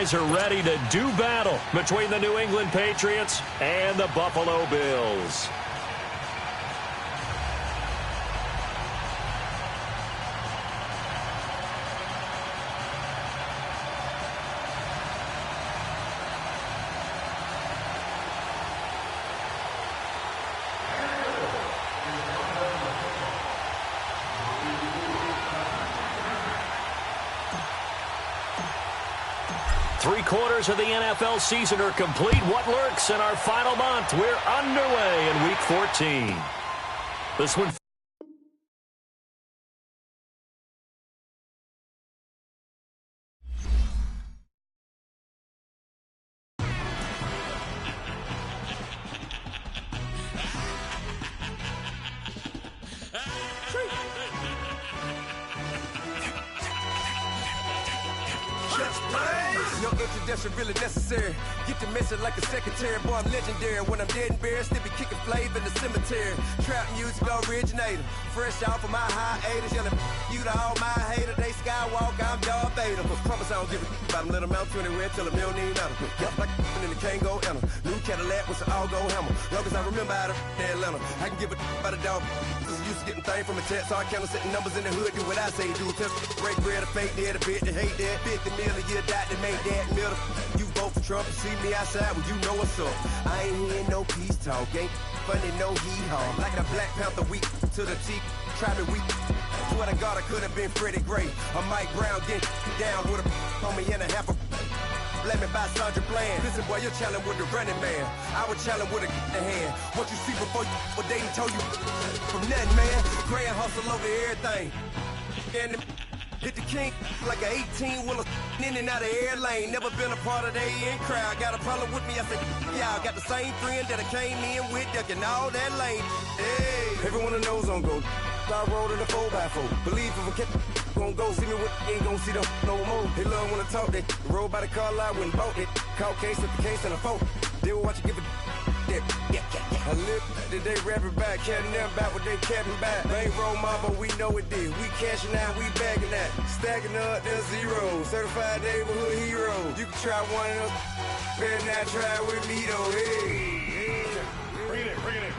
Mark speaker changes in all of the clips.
Speaker 1: guys are ready to do battle between the New England Patriots and the Buffalo Bills. Three-quarters of the NFL season are complete. What lurks in our final month? We're underway in Week 14. This one...
Speaker 2: No introduction really necessary. Get the message like a secretary. Boy, I'm legendary. When I'm dead and buried, still be kicking flavor in the cemetery. Trap music originator. Fresh off of my hiatus. Yelling you to all my haters. They skywalk, I'm Darth Vader. Promise I don't give a about them. Let them out to anywhere till them don't need nothing. Yup, like and the can't go enter. New Cadillac with an all-go hammer. Long as I remember how to Atlanta. I can give a about a dog. Used to getting things from a text. So I count setting numbers in the hood. Do what I say do. Test break bread or fake dead. A bit to hate that. 50 million a year dot to make that middle. You vote for Trump, you see me outside, well, you know what's up. I ain't hearing no peace talk, ain't funny, no hee-haw. Like a Black Panther weak to the teeth, try me weak. Swear to God, I could have been Freddie Gray. Or Mike Brown getting down with a on me and a half a. Let me buy Sandra Bland. Listen, boy, you're challenging with the running man. I was challenging with a hand. What you see before you, what they told you from nothing, man. Grand hustle over everything. And hit the king like an 18-wheeler in and out of air lane. Never been a part of the in crowd. Got a problem with me, I said, y'all got the same friend that I came in with, ducking all that lane. Hey, everyone knows on go. I rolled in the 4x4. Believe if a cat gon' go see me with ain't gon' see them no more. They love when I talk, they roll by the car lot when bought it. Caught case at the case and a phone. They will watch you give a I live that they rapping back, catching them back what they capping back. They ain't roll mama, we know it did. We cashing out, we bagging that. Stacking up, there's zero. Certified neighborhood hero. You can try one of them, better not try with me though. Hey.
Speaker 3: Bring it in.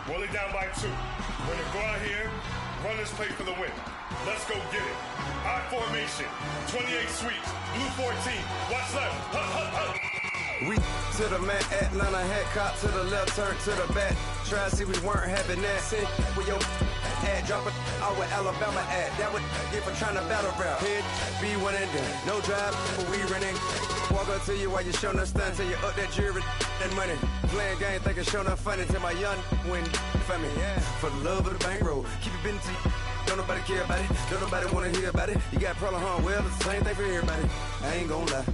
Speaker 3: Roll it down by 2. We're gonna go out here, run this play for the win. Let's go get it. I formation, 28 sweeps, blue 14. What's left? Hup, hup, hup.
Speaker 2: We to the man, Atlanta head cop to the left, turn to the back. Try to see we weren't having that. Send with your ad, drop it out with Alabama ad. That would get for trying to battle rap. Head, be one and done. No drive, but we running. Walk up to you while you showing us stunt till you up that jury and money. Playing game, thinking showing up funny till my young win for me. Yeah. For the love of the bankroll, keep it been to you. Don't nobody care about it. Don't nobody wanna hear about it. You got a problem, huh? Well, it's the same thing for everybody. I ain't gon' lie.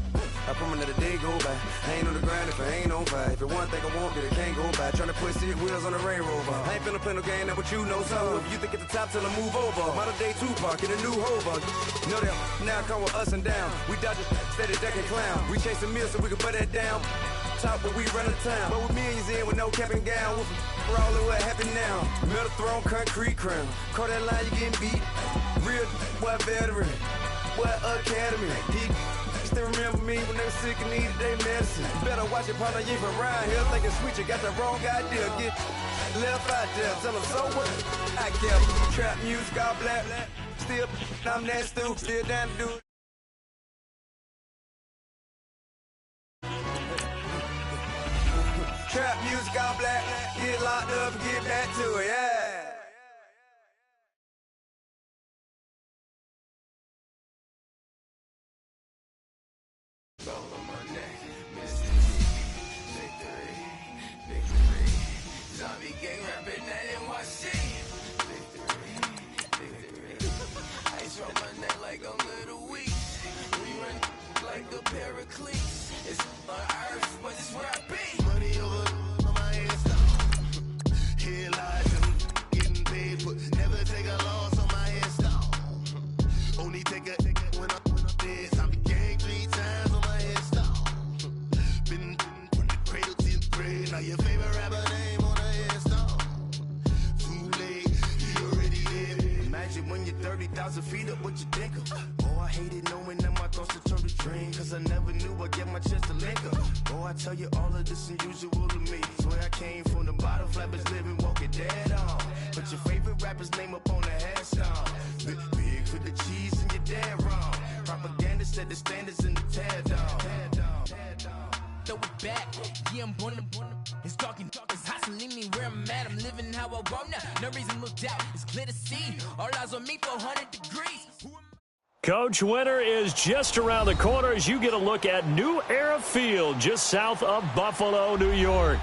Speaker 2: I promise that a day go by. I ain't on the grind if I ain't on fire. If it one thing I want, then it can't go by. Tryna put 6 wheels on the Range Rover. I ain't finna play no game, that what you know. So if you think at the top till I move over. Modern day Tupac in a new hover. Know that now come with us and down. We dodge it, steady ducking clown. We chasing meals so we can put that down. Top, but we run the town. But with millions in with no cap and gown. We're all in what happened now. Metal throne, concrete crown. Call that line, you getting beat. Real what veteran. What academy. He still remember me when they were sick and needed their medicine. You better watch it, partner. You from around here thinking sweet. You got the wrong idea. Get left out there. Tell them so what I kept. Trap music, all black. Still, I'm that stupid. Still down to do it. Trap music, all black. Get locked up and get back to it. Yeah.
Speaker 4: It's on earth, but it's where I be. Money over on my head stone. Here lies them getting paid, but never take a loss on my headstone. Only take a when I'm dead. I be gang 3 times on my headstone. Been from the cradle to the grave. Now your favorite rapper name on a headstone. Too late, he already dead. Imagine when you're 30,000 feet up, what you think of? Oh, I hate it knowing that my thoughts to turn to dream, cause I never new, I get my chest to link up. Oh, I tell you all of this unusual to me. Swear I came from the bottom, flappers living, walking dead on. Put your favorite rapper's name up on the headstone. Big for the cheese and you're dead wrong. Propaganda set the standards in the tear down.
Speaker 5: Throw it back, yeah, I'm born to. It's talking, it's hot, so leave me where I'm at. I'm living how I want now. No reason to look out, it's clear to see. All eyes on me for 100 degrees.
Speaker 1: Coach, winter is just around the corner as you get a look at New Era Field just south of Buffalo, New York.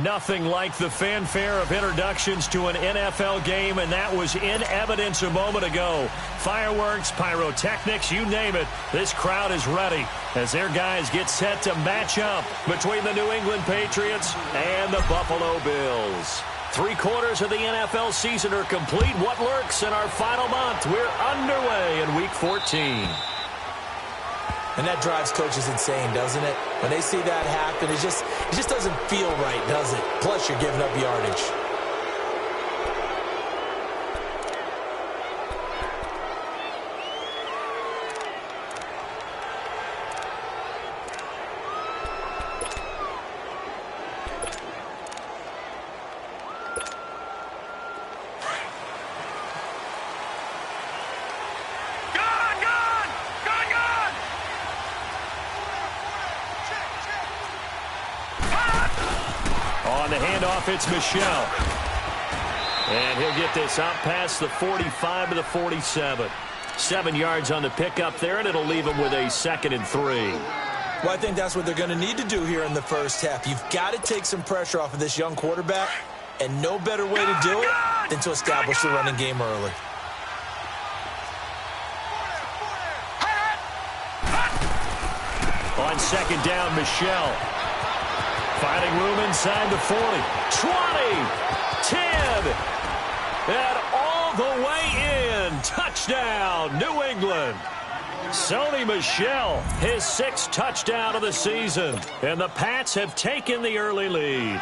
Speaker 1: Nothing like the fanfare of introductions to an NFL game, and that was in evidence a moment ago. Fireworks, pyrotechnics, you name it. This crowd is ready as their guys get set to match up between the New England Patriots and the Buffalo Bills. 3 quarters of the NFL season are complete. What lurks in our final month? We're underway in Week 14.
Speaker 6: And that drives coaches insane, doesn't it? When they see that happen, it just doesn't feel right, does it? Plus, you're giving up yardage.
Speaker 1: On the handoff, it's Michel. And he'll get this out past the 45 to the 47. 7 yards on the pickup there, and it'll leave him with a 2nd and 3.
Speaker 6: Well, I think that's what they're going to need to do here in the first half. You've got to take some pressure off of this young quarterback, and no better way to do it than to establish the running game early.
Speaker 1: On 2nd down, Michel. Finding room inside the 40, 20, 10, and all the way in. Touchdown, New England. Sony Michel, his 6th touchdown of the season, and the Pats have taken the early lead.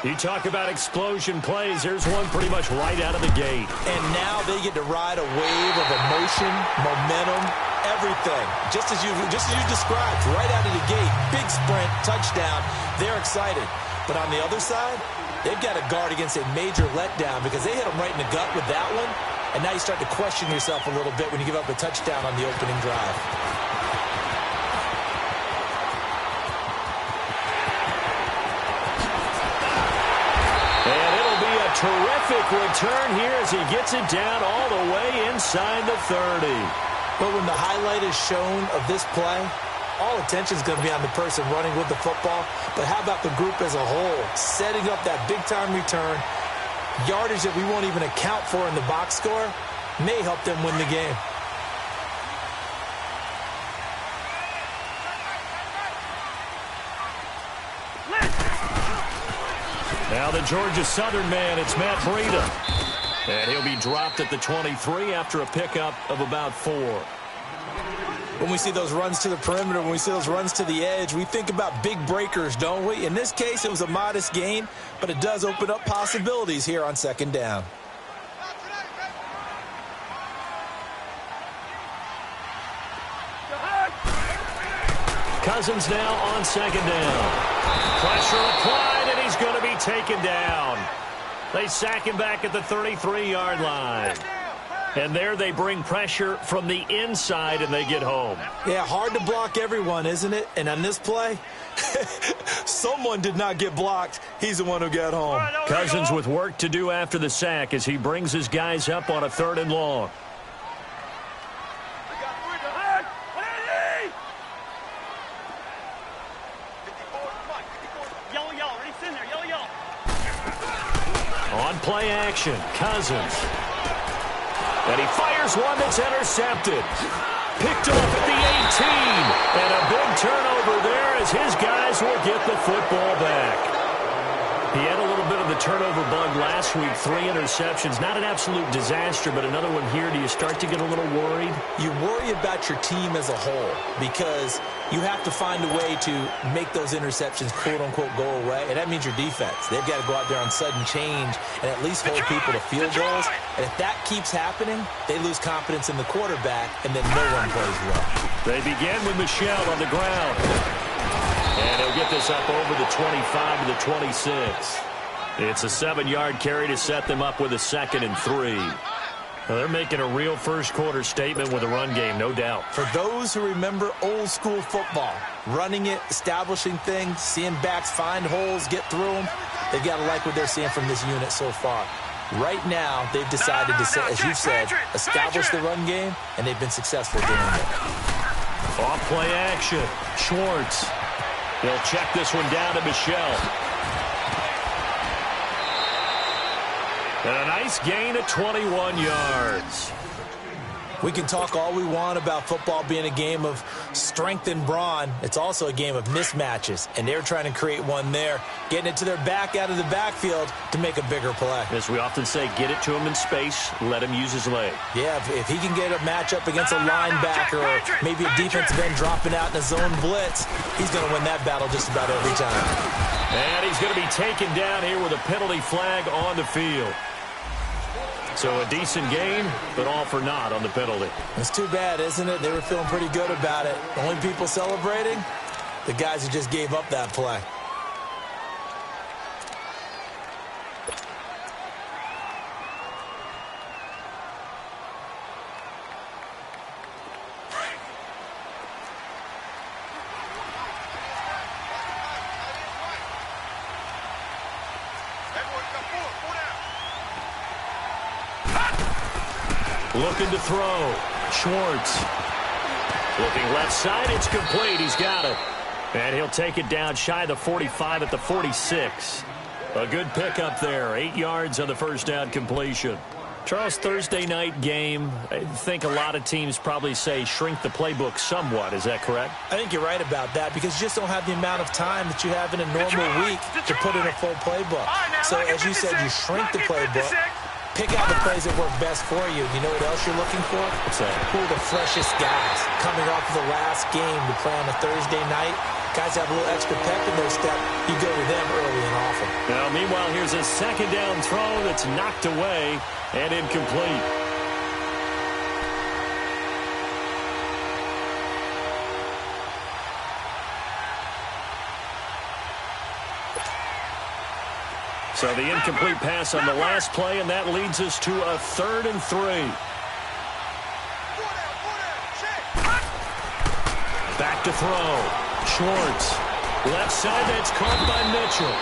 Speaker 1: You talk about explosion plays. There's one pretty much right out of the gate.
Speaker 6: And now they get to ride a wave of emotion, momentum, everything. Just as you described, right out of the gate, big sprint, touchdown. They're excited. But on the other side, they've got to guard against a major letdown because they hit them right in the gut with that one. And now you start to question yourself a little bit when you give up a touchdown on the opening drive.
Speaker 1: Terrific return here as he gets it down all the way inside the 30.
Speaker 6: But when the highlight is shown of this play, all attention is going to be on the person running with the football. But how about the group as a whole, setting up that big-time return, yardage that we won't even account for in the box score, may help them win the game.
Speaker 1: Now the Georgia Southern man, it's Matt Breida. And he'll be dropped at the 23 after a pickup of about 4.
Speaker 6: When we see those runs to the perimeter, when we see those runs to the edge, we think about big breakers, don't we? In this case, it was a modest gain, but it does open up possibilities here on 2nd down.
Speaker 1: Cousins now on 2nd down. Pressure applied, and he's going to be taken down. They sack him back at the 33-yard line. And there they bring pressure from the inside, and they get home.
Speaker 6: Yeah, hard to block everyone, isn't it? And on this play, someone did not get blocked. He's the one who got home.
Speaker 1: Cousins with work to do after the sack as he brings his guys up on a 3rd and long. On play action, Cousins. And he fires one that's intercepted. Picked off at the 18. And a big turnover there as his guys will get the football back. He had a little bit of the turnover bug last week, 3 interceptions. Not an absolute disaster, but another one here. Do you start to get a little worried?
Speaker 6: You worry about your team as a whole because you have to find a way to make those interceptions, quote-unquote, go away. And that means your defense. They've got to go out there on sudden change and at least hold people to field goals. And if that keeps happening, they lose confidence in the quarterback, and then no one plays well.
Speaker 1: They begin with Michel on the ground. And he'll get this up over the 25 to the 26. It's a 7-yard carry to set them up with a 2nd and 3. Well, they're making a real first-quarter statement with a run game, no doubt.
Speaker 6: For those who remember old-school football, running it, establishing things, seeing backs find holes, get through them, they've got to like what they're seeing from this unit so far. Right now, they've decided to, as you said, establish the run game, and they've been successful doing it.
Speaker 1: Off-play action. Schwartz. He'll check this one down to Michel. And a nice gain of 21 yards.
Speaker 6: We can talk all we want about football being a game of strength and brawn. It's also a game of mismatches, and they're trying to create one there, getting it to their back out of the backfield to make a bigger play.
Speaker 1: As we often say, get it to him in space, let him use his leg.
Speaker 6: Yeah, if he can get a matchup against a linebacker or maybe a defensive end dropping out in a zone blitz, he's going to win that battle just about every time.
Speaker 1: And he's going to be taken down here with a penalty flag on the field. So a decent gain, but all for naught on the penalty.
Speaker 6: It's too bad, isn't it? They were feeling pretty good about it. The only people celebrating, the guys who just gave up that play.
Speaker 1: Looking to throw. Schwartz. Looking left side. It's complete. He's got it. And he'll take it down shy of the 45 at the 46. A good pickup there. 8 yards on the first down completion. Charles, Thursday night game, I think a lot of teams probably say shrink the playbook somewhat. Is that correct?
Speaker 6: I think you're right about that because you just don't have the amount of time that you have in a normal week to put in a full playbook. So as you said, you shrink the playbook. Pick out the plays that work best for you. You know what else you're looking for?
Speaker 1: What's that?
Speaker 6: Who are the freshest guys coming off of the last game to play on a Thursday night? Guys have a little extra pep in their step. You go to them early and often.
Speaker 1: Now, meanwhile, here's a second down throw that's knocked away and incomplete. So the incomplete pass on the last play, and that leads us to a 3rd and 3. Back to throw. Schwartz. Left side, that's caught by Mitchell.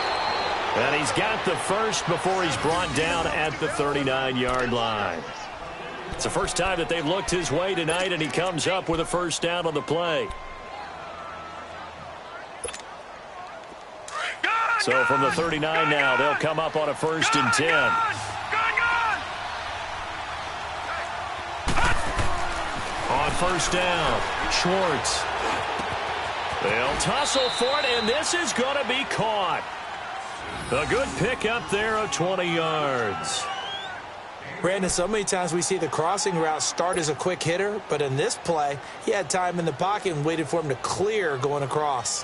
Speaker 1: And he's got the first before he's brought down at the 39-yard line. It's the first time that they've looked his way tonight, and he comes up with a first down on the play. So from the 39 now, they'll come up on a 1st and 10. On first down, Schwartz. They'll tussle for it, and this is going to be caught. A good pickup there of 20 yards.
Speaker 6: Brandon, so many times we see the crossing route start as a quick hitter, but in this play, he had time in the pocket and waited for him to clear going across.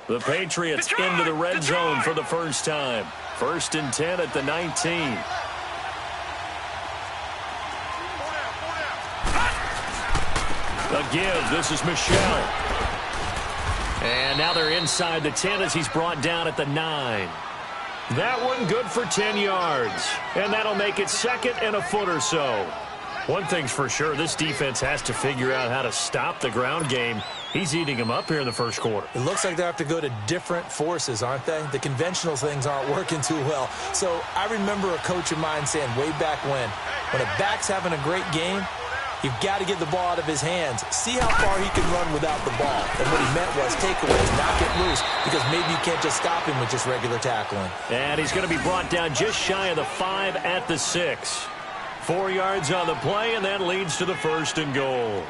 Speaker 1: The Patriots into the red zone for the first time. 1st and 10 at the 19. A give. This is Michel. And now they're inside the 10 as he's brought down at the 9. That one good for 10 yards. And that'll make it 2nd and a foot or so. One thing's for sure, this defense has to figure out how to stop the ground game. He's eating them up here in the first quarter.
Speaker 6: It looks like they have to go to different forces, aren't they? The conventional things aren't working too well. So I remember a coach of mine saying way back when a back's having a great game, you've got to get the ball out of his hands. See how far he can run without the ball. And what he meant was takeaways, knock it loose, because maybe you can't just stop him with just regular tackling.
Speaker 1: And he's going to be brought down just shy of the 5 at the 6. 4 yards on the play, and that leads to the 1st and goal.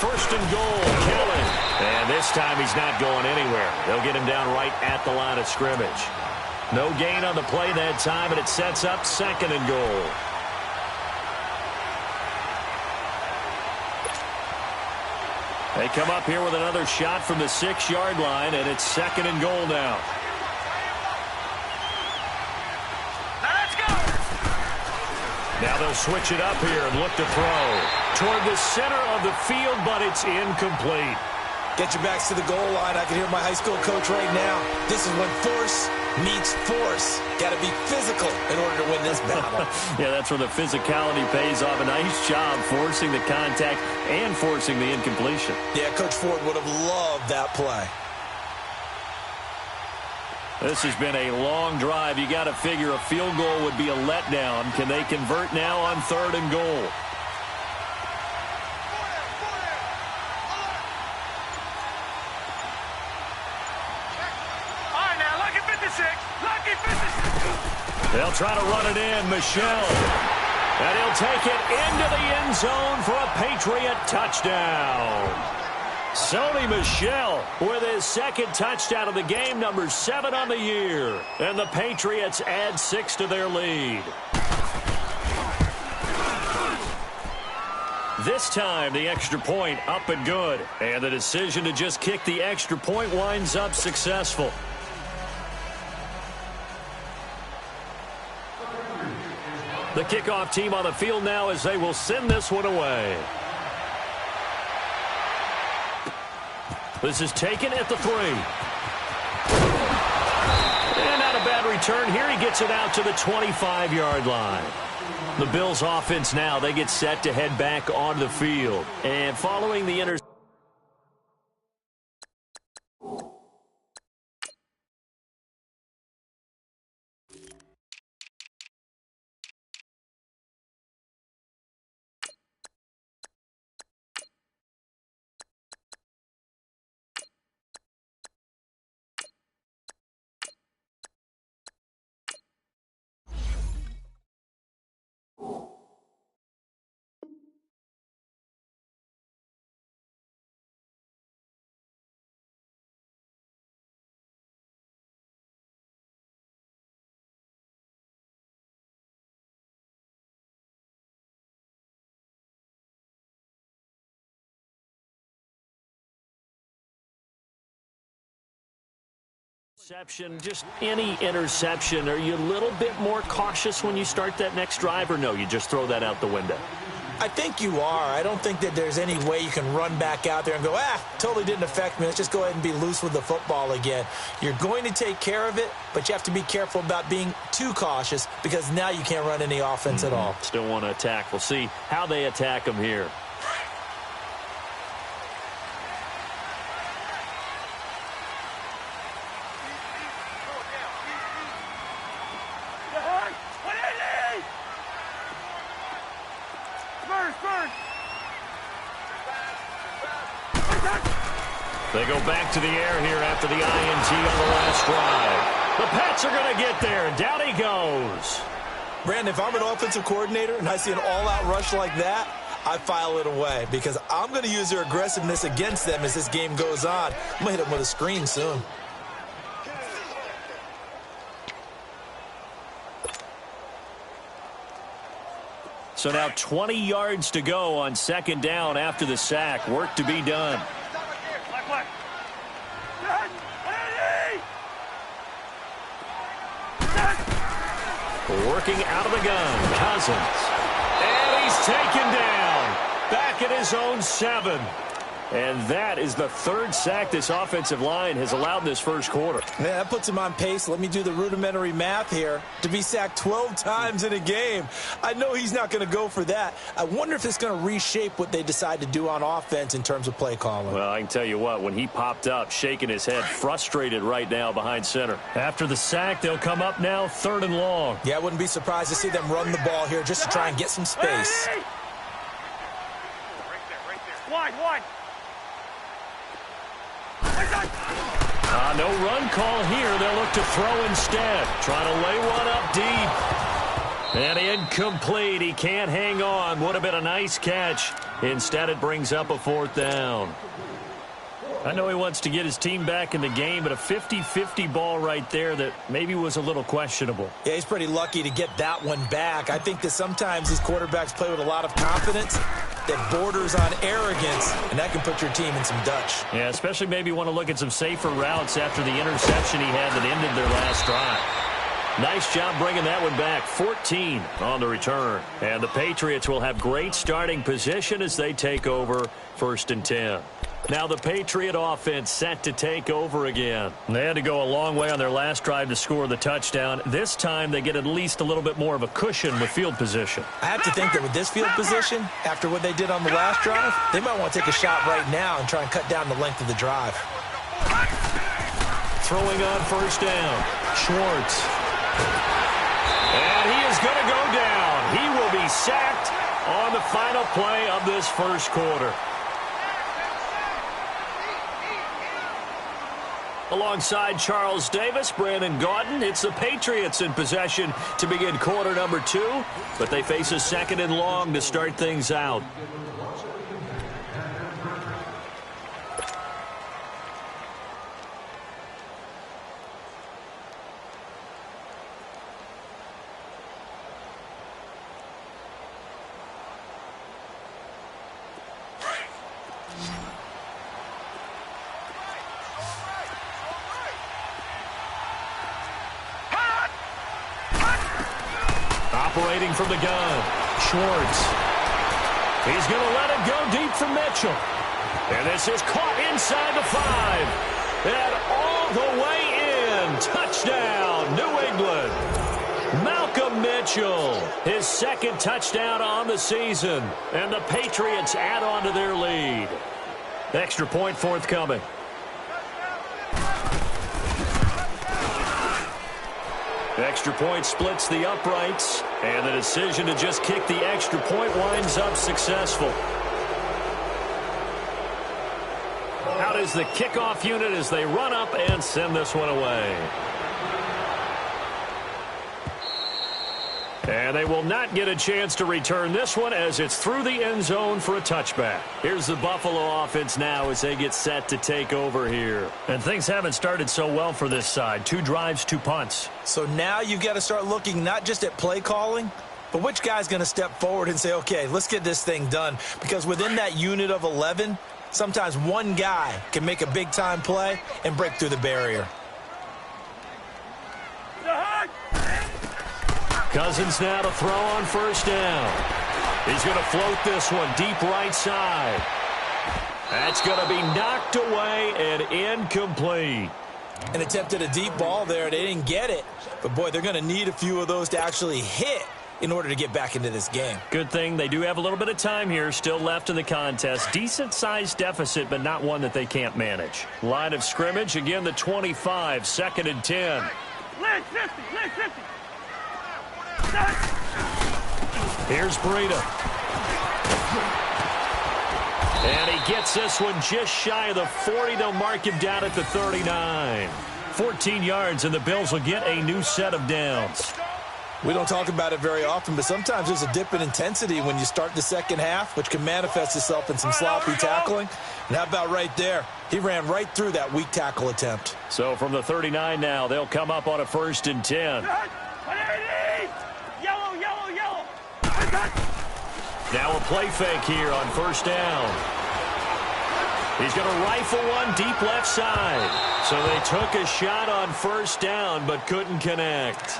Speaker 1: first and goal. Kelly. And this time he's not going anywhere. They'll get him down right at the line of scrimmage. No gain on the play that time, and it sets up second and goal. They come up here with another shot from the 6-yard line, and it's second and goal now. Now they'll switch it up here and look to throw toward the center of the field, but it's incomplete.
Speaker 6: Get your backs to the goal line. I can hear my high school coach right now. This is when force meets force. Got to be physical in order to win this battle.
Speaker 1: Yeah, that's where the physicality pays off. A nice job forcing the contact and forcing the incompletion.
Speaker 6: Yeah, Coach Ford would have loved that play.
Speaker 1: This has been a long drive. You got to figure a field goal would be a letdown. Can they convert now on third and goal? They'll try to run it in. Michelle. And he'll take it into the end zone for a Patriot touchdown. Sony Michel with his second touchdown of the game, number 7 on the year. And the Patriots add 6 to their lead. This time, the extra point up and good. And the decision to just kick the extra point winds up successful. The kickoff team on the field now as they will send this one away. This is taken at the 3. And not a bad return. Here he gets it out to the 25-yard line. The Bills offense now, they get set to head back on the field. And following the interception. Just any interception, are you a little bit more cautious when you start that next drive, or no, you just throw that out the window?
Speaker 6: I think you are. I don't think that there's any way you can run back out there and go, totally didn't affect me. Let's just go ahead and be loose with the football again. You're going to take care of it, but you have to be careful about being too cautious because now you can't run any offense at all.
Speaker 1: Still want to attack. We'll see how they attack them here. They go back to the air here after the INT on the last drive. The Pats are going to get there. Down he goes.
Speaker 6: Brandon, if I'm an offensive coordinator and I see an all-out rush like that, I file it away because I'm going to use their aggressiveness against them as this game goes on. I'm going to hit them with a screen soon.
Speaker 1: So now 20 yards to go on second down after the sack. Work to be done. Working out of the gun, Cousins. And he's taken down. Back at his own 7. And that is the 3rd sack this offensive line has allowed in this first quarter.
Speaker 6: Yeah, that puts him on pace. Let me do the rudimentary math here. To be sacked 12 times in a game. I know he's not going to go for that. I wonder if it's going to reshape what they decide to do on offense in terms of play calling.
Speaker 1: Well, I can tell you what, when he popped up, shaking his head, frustrated right now behind center. After the sack, they'll come up now 3rd and long.
Speaker 6: Yeah, I wouldn't be surprised to see them run the ball here just to try and get some space.
Speaker 3: Right there. Wide.
Speaker 1: No run call here. They'll look to throw instead. Trying to lay one up deep. And incomplete. He can't hang on. Would have been a nice catch. Instead, it brings up a 4th down. I know he wants to get his team back in the game, but a 50-50 ball right there that maybe was a little questionable.
Speaker 6: Yeah, he's pretty lucky to get that one back. I think that sometimes these quarterbacks play with a lot of confidence that borders on arrogance, and that can put your team in some Dutch.
Speaker 1: Yeah, especially maybe want to look at some safer routes after the interception he had that ended their last drive. Nice job bringing that one back. 14 on the return. And the Patriots will have great starting position as they take over 1st and 10. Now the Patriot offense set to take over again. They had to go a long way on their last drive to score the touchdown. This time they get at least a little bit more of a cushion with field position.
Speaker 6: I have to think that with this field position, after what they did on the last drive, they might want to take a shot right now and try and cut down the length of the drive.
Speaker 1: Throwing on 1st down. Schwartz. And he is going to go down. He will be sacked on the final play of this 1st quarter. Alongside Charles Davis, Brandon Gaudin, it's the Patriots in possession to begin quarter number 2, but they face a 2nd and long to start things out. Operating from the gun, Schwartz. He's going to let it go deep for Mitchell. And this is caught inside the 5. And all the way in. Touchdown, New England. Malcolm Mitchell, his 2nd touchdown on the season. And the Patriots add on to their lead. Extra point forthcoming. Extra point splits the uprights, and the decision to just kick the extra point winds up successful. Out is the kickoff unit as they run up and send this one away. And they will not get a chance to return this one as it's through the end zone for a touchback. Here's the Buffalo offense now as they get set to take over here. And things haven't started so well for this side. 2 drives, 2 punts.
Speaker 6: So now you've got to start looking not just at play calling, but which guy's going to step forward and say, okay, let's get this thing done. Because within that unit of 11, sometimes one guy can make a big-time play and break through the barrier.
Speaker 1: Cousins now to throw on 1st down. He's going to float this one deep right side. That's going to be knocked away and incomplete.
Speaker 6: And attempted a deep ball there. They didn't get it. But, boy, they're going to need a few of those to actually hit in order to get back into this game.
Speaker 1: Good thing they do have a little bit of time here still left in the contest. Decent-sized deficit, but not one that they can't manage. Line of scrimmage, again, the 25, 2nd and 10. Here's Breida. And he gets this one just shy of the 40. They'll mark him down at the 39. 14 yards, and the Bills will get a new set of downs.
Speaker 6: We don't talk about it very often, but sometimes there's a dip in intensity when you start the second half, which can manifest itself in some sloppy tackling. And how about right there? He ran right through that weak tackle attempt.
Speaker 1: So from the 39 now, they'll come up on a 1st and 10. Now a play fake here on 1st down. He's going to rifle one deep left side. So they took a shot on 1st down but couldn't connect.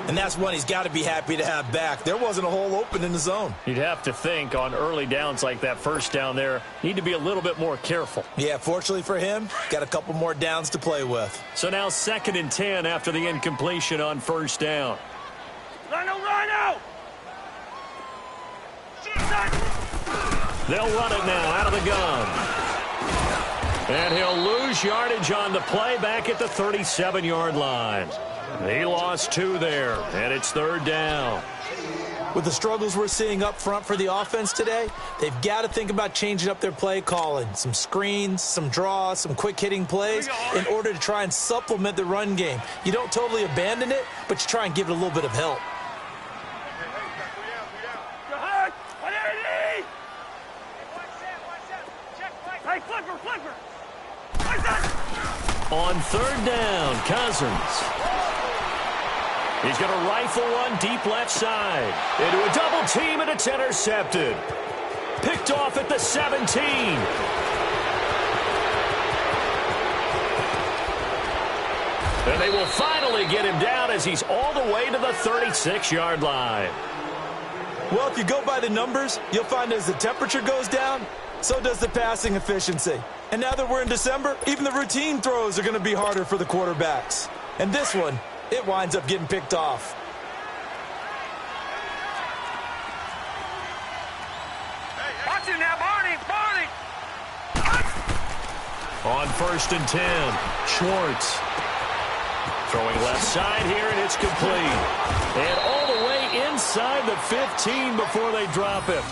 Speaker 6: And that's one he's got to be happy to have back. There wasn't a hole open in the zone.
Speaker 1: You'd have to think on early downs like that 1st down there, need to be a little bit more careful.
Speaker 6: Yeah, fortunately for him, got a couple more downs to play with.
Speaker 1: So now 2nd and 10 after the incompletion on 1st down.
Speaker 2: Rhino!
Speaker 1: They'll run it now out of the gun. And he'll lose yardage on the play back at the 37-yard line. He lost 2 there, and it's 3rd down.
Speaker 6: With the struggles we're seeing up front for the offense today, they've got to think about changing up their play calling. Some screens, some draws, some quick-hitting plays in order to try and supplement the run game. You don't totally abandon it, but you try and give it a little bit of help.
Speaker 1: On third down, Cousins. He's going to rifle one deep left side. Into a double team, and it's intercepted. Picked off at the 17. And they will finally get him down as he's all the way to the 36-yard line.
Speaker 6: Well, if you go by the numbers, you'll find as the temperature goes down, so does the passing efficiency. And now that we're in December, even the routine throws are going to be harder for the quarterbacks. And this one, it winds up getting picked off.
Speaker 7: Watch him now, Barney!
Speaker 1: On 1st and 10, Schwartz. Throwing left side here, and it's complete. And all the way inside the 15 before they drop him.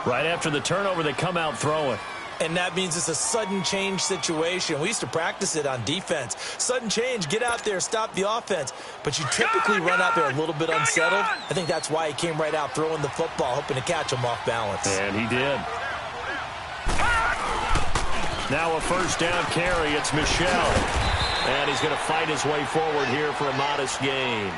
Speaker 1: Right after the turnover, they come out throwing.
Speaker 6: And that means it's a sudden change situation. We used to practice it on defense. Sudden change, get out there, stop the offense. But you typically run out there a little bit unsettled. I think that's why he came right out throwing the football, hoping to catch him off balance.
Speaker 1: And he did. Now a first down carry. It's Michel. And he's going to fight his way forward here for a modest gain.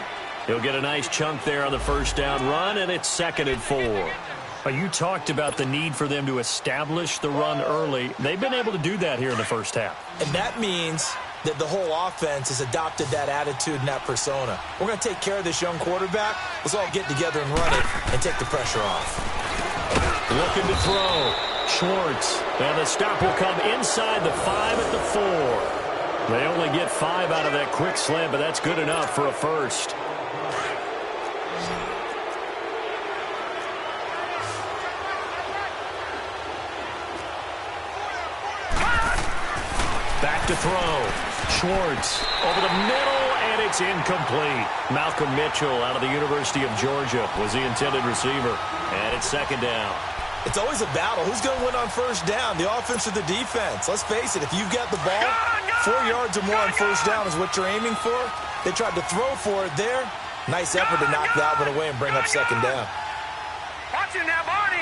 Speaker 1: He'll get a nice chunk there on the first down run, and it's 2nd and 4. You talked about the need for them to establish the run early. They've been able to do that here in the first half.
Speaker 6: And that means that the whole offense has adopted that attitude and that persona. We're going to take care of this young quarterback. Let's all get together and run it and take the pressure off.
Speaker 1: Looking to throw. Schwartz. And the stop will come inside the 5 at the 4. They only get 5 out of that quick slant, but that's good enough for a first. Back to throw. Schwartz over the middle, and it's incomplete. Malcolm Mitchell out of the University of Georgia was the intended receiver. And it's 2nd down.
Speaker 6: It's always a battle. Who's going to win on first down, the offense or the defense? Let's face it, if you've got the ball, 4 yards or more on first down is what you're aiming for. They tried to throw for it there. Nice effort to knock that one away and bring up 2nd down.
Speaker 7: Watch him now, Barney!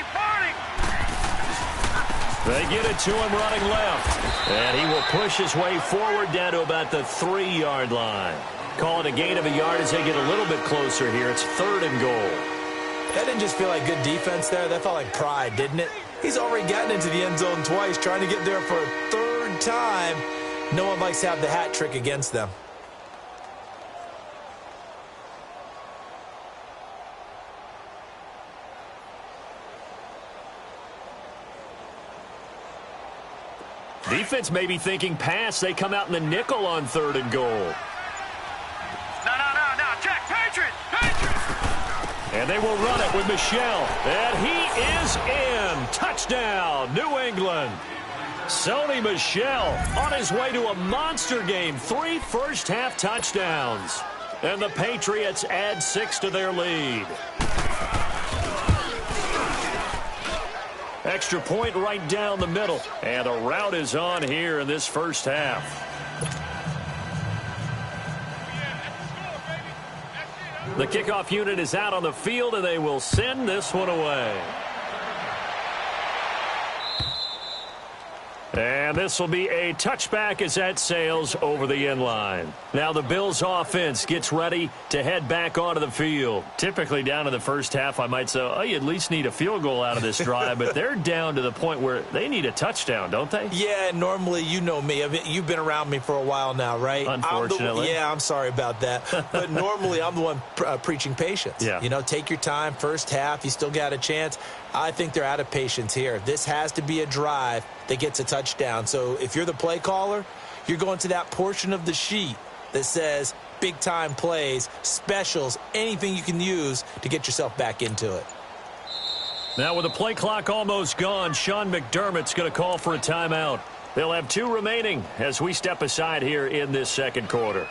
Speaker 1: They get it to him running left. And he will push his way forward down to about the 3-yard line. Call it a gain of a yard as they get a little bit closer here. It's 3rd and goal.
Speaker 6: That didn't just feel like good defense there. That felt like pride, didn't it? He's already gotten into the end zone twice, trying to get there for a 3rd time. No one likes to have the hat trick against them.
Speaker 1: Defense may be thinking pass. They come out in the nickel on 3rd and goal.
Speaker 7: No. Check. Patriots!
Speaker 1: And they will run it with Michel. And he is in. Touchdown, New England. Sony Michel on his way to a monster game. 3 first-half touchdowns. And the Patriots add 6 to their lead. Extra point right down the middle. And a rout is on here in this first half. The kickoff unit is out on the field, and they will send this one away. And this will be a touchback as that sails over the end line. Now the Bills offense gets ready to head back onto the field. Typically down in the first half, I might say, oh, you at least need a field goal out of this drive, but they're down to the point where they need a touchdown, don't they?
Speaker 6: Yeah, normally, you know me. I mean, you've been around me for a while now, right?
Speaker 1: Unfortunately.
Speaker 6: I'm sorry about that. But normally, I'm the one preaching patience.
Speaker 1: Yeah.
Speaker 6: You know, take your time. First half, you still got a chance. I think they're out of patience here. This has to be a drive that gets a touchdown. So if you're the play caller, you're going to that portion of the sheet that says big-time plays, specials, anything you can use to get yourself back into it.
Speaker 1: Now with the play clock almost gone, Sean McDermott's going to call for a timeout. They'll have 2 remaining as we step aside here in this second quarter.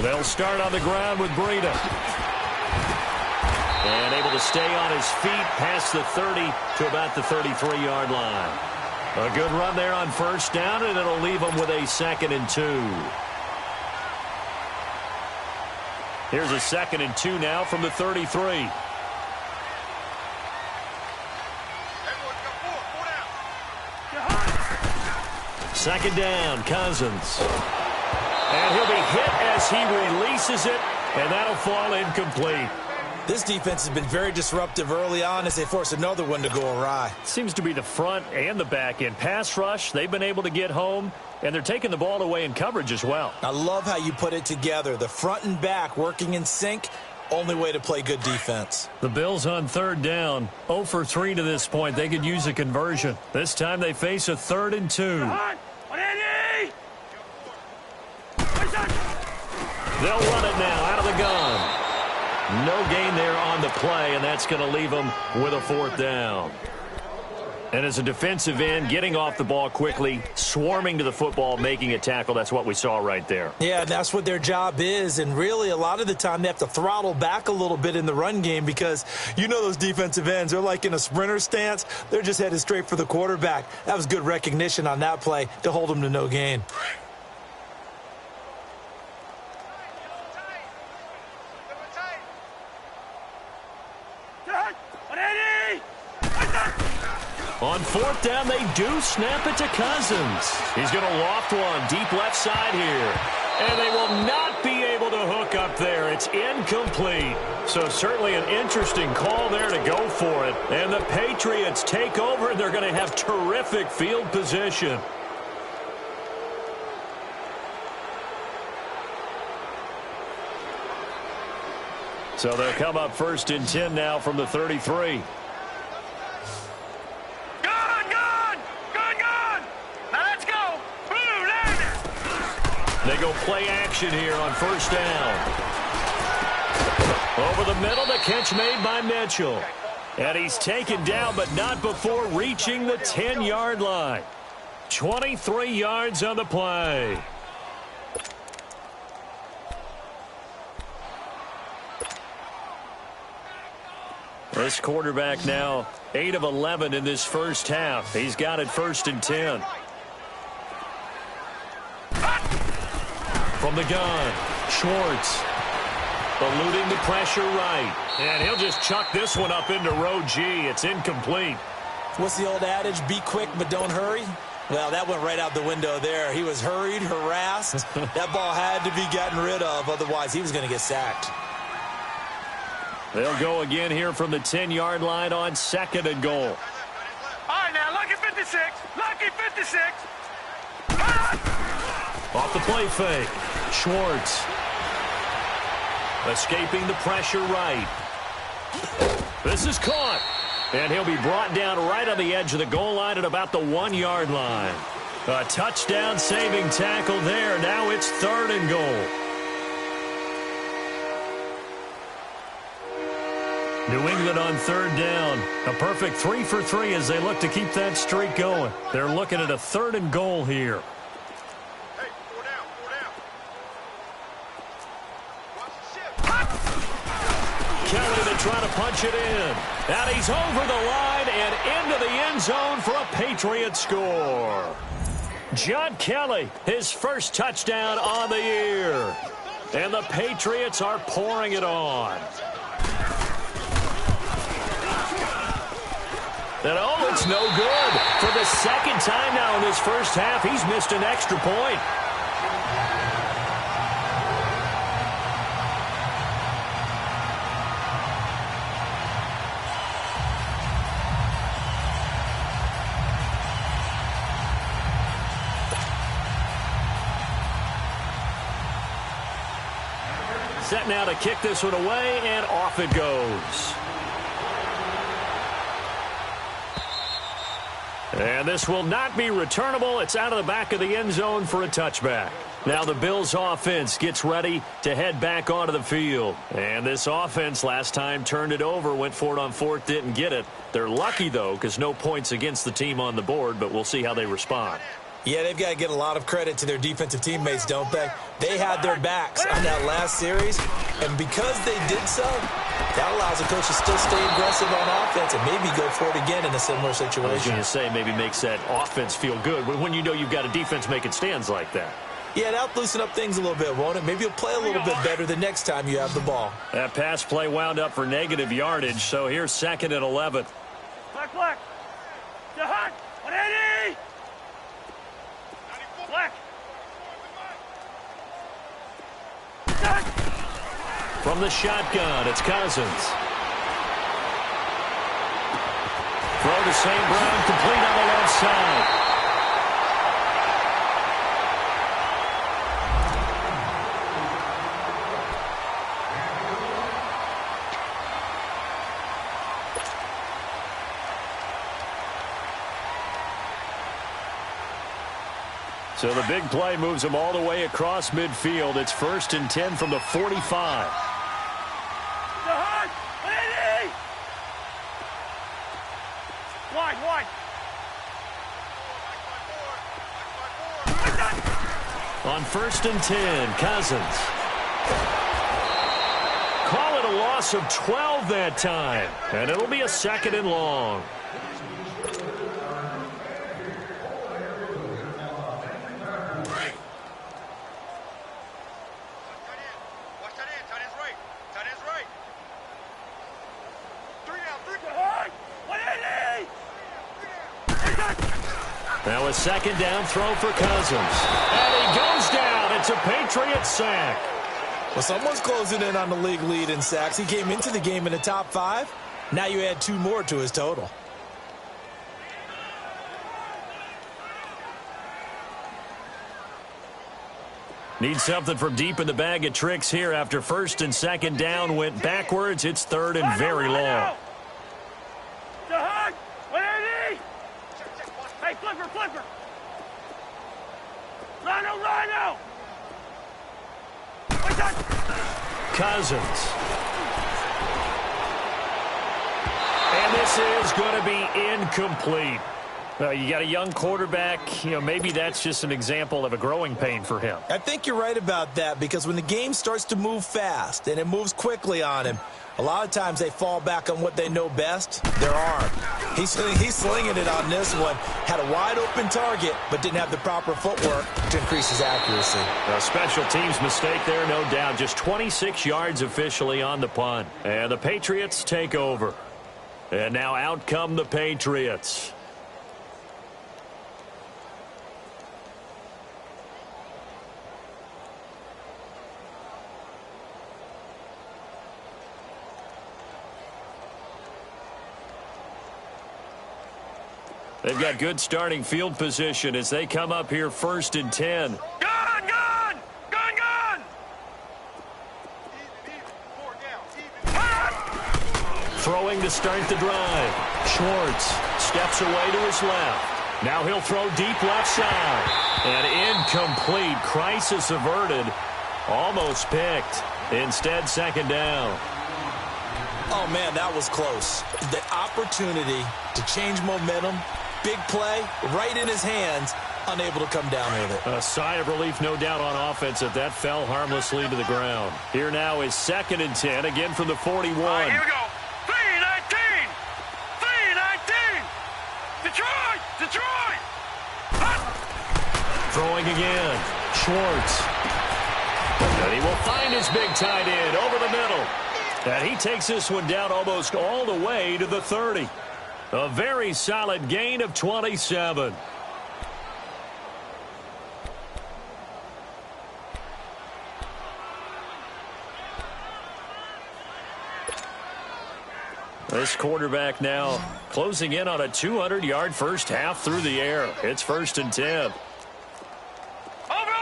Speaker 1: They'll start on the ground with Breida. And able to stay on his feet past the 30 to about the 33-yard line. A good run there on first down, and it'll leave them with a 2nd and 2. Here's a 2nd and 2 now from the 33. Second down, Cousins. And he'll be hit as he releases it, and that'll fall incomplete.
Speaker 6: This defense has been very disruptive early on as they force another one to go awry.
Speaker 1: Seems to be the front and the back end. Pass rush, they've been able to get home, and they're taking the ball away in coverage as well.
Speaker 6: I love how you put it together. The front and back working in sync, only way to play good defense.
Speaker 1: The Bills on third down, 0 for 3 to this point. They could use a conversion. This time they face a 3rd and 2. They'll run it now out of the gun. No gain there on the play, and that's going to leave them with a 4th down. And as a defensive end, getting off the ball quickly, swarming to the football, making a tackle, that's what we saw right there.
Speaker 6: Yeah, that's what their job is, and really a lot of the time they have to throttle back a little bit in the run game because you know those defensive ends, they're like in a sprinter stance. They're just headed straight for the quarterback. That was good recognition on that play to hold them to no gain.
Speaker 1: On 4th down, they do snap it to Cousins. He's going to loft one deep left side here. And they will not be able to hook up there. It's incomplete. So certainly an interesting call there to go for it. And the Patriots take over, and they're going to have terrific field position. So they'll come up 1st and 10 now from the 33. They go play action here on 1st down. Over the middle, the catch made by Mitchell. And he's taken down, but not before reaching the 10-yard line. 23 yards on the play. This quarterback now 8 of 11 in this first half. He's got it 1st and 10. From the gun, Schwartz eluding the pressure right. And he'll just chuck this one up into row G. It's incomplete.
Speaker 6: What's the old adage? Be quick, but don't hurry. Well, that went right out the window there. He was hurried, harassed. That ball had to be gotten rid of. Otherwise, he was going to get sacked.
Speaker 1: They'll go again here from the 10-yard line on 2nd and goal.
Speaker 7: All right, now, lucky 56. Lucky 56.
Speaker 1: Off the play fake. Schwartz. Escaping the pressure right. This is caught. And he'll be brought down right on the edge of the goal line at about the 1-yard line. A touchdown saving tackle there. Now it's 3rd and goal. New England on 3rd down. A perfect 3 for 3 as they look to keep that streak going. They're looking at a 3rd and goal here.
Speaker 7: Hey, 4 down, 4 down. Watch the shift.
Speaker 1: Kelly to try to punch it in. And he's over the line and into the end zone for a Patriot score. John Kelly, his first touchdown on the year. And the Patriots are pouring it on. And oh, it's no good. For the second time now in this first half, he's missed an extra point. Set now to kick this one away, and off it goes. And this will not be returnable. It's out of the back of the end zone for a touchback. Now the Bills offense gets ready to head back onto the field. And this offense last time turned it over, went for it on 4th, didn't get it. They're lucky, though, because no points against the team on the board, but we'll see how they respond.
Speaker 6: Yeah, they've got to get a lot of credit to their defensive teammates, don't they? They had their backs on that last series, and because they did so, that allows the coach to still stay aggressive on offense and maybe go for it again in a similar situation.
Speaker 1: I was going to say maybe makes that offense feel good when you know you've got a defense making stands like that.
Speaker 6: Yeah, that'll loosen up things a little bit, won't it? Maybe you'll play a little bit better the next time you have the ball.
Speaker 1: That pass play wound up for negative yardage, so here's 2nd and 11.
Speaker 7: Black. To Hunt. 180. Black.
Speaker 1: From the shotgun, it's Cousins. Throw to St. Brown, complete on the left side. So the big play moves them all the way across midfield. It's 1st and 10 from the 45.
Speaker 7: Wide.
Speaker 1: On 1st and 10, Cousins. Call it a loss of 12 that time. And it'll be a 2nd and long. Now a 2nd down throw for Cousins. And he goes down. It's a Patriot sack.
Speaker 6: Well, someone's closing in on the league lead in sacks. He came into the game in the top 5. Now you add 2 more to his total.
Speaker 1: Need something from deep in the bag of tricks here after 1st and 2nd down went backwards. It's 3rd and very long.
Speaker 7: Hey, flipper! Rhino!
Speaker 1: Cousins. And this is going to be incomplete. You got a young quarterback. Maybe that's just an example of a growing pain for him.
Speaker 6: I think you're right about that because when the game starts to move fast and it moves quickly on him, a lot of times they fall back on what they know best, their arm. He's slinging it on this one. Had a wide-open target, but didn't have the proper footwork to increase his accuracy.
Speaker 1: A special teams mistake there, no doubt. Just 26 yards officially on the punt. And the Patriots take over. And now out come the Patriots. They've got good starting field position as they come up here 1st and 10.
Speaker 7: Gun!
Speaker 1: Throwing to start the drive. Schwartz steps away to his left. Now he'll throw deep left side. And incomplete. Crisis averted. Almost picked. Instead, 2nd down.
Speaker 6: Oh, man, that was close. The opportunity to change momentum. Big play, right in his hands, unable to come down with it.
Speaker 1: A sigh of relief, no doubt, on offense if that fell harmlessly to the ground. Here now is 2nd and 10, again from the 41.
Speaker 7: All right, here we go. 3-19! Detroit!
Speaker 1: Throwing again. Schwartz. And he will find his big tight end over the middle. And he takes this one down almost all the way to the 30. A very solid gain of 27. This quarterback now closing in on a 200-yard first half through the air. It's 1st and 10.
Speaker 7: Over!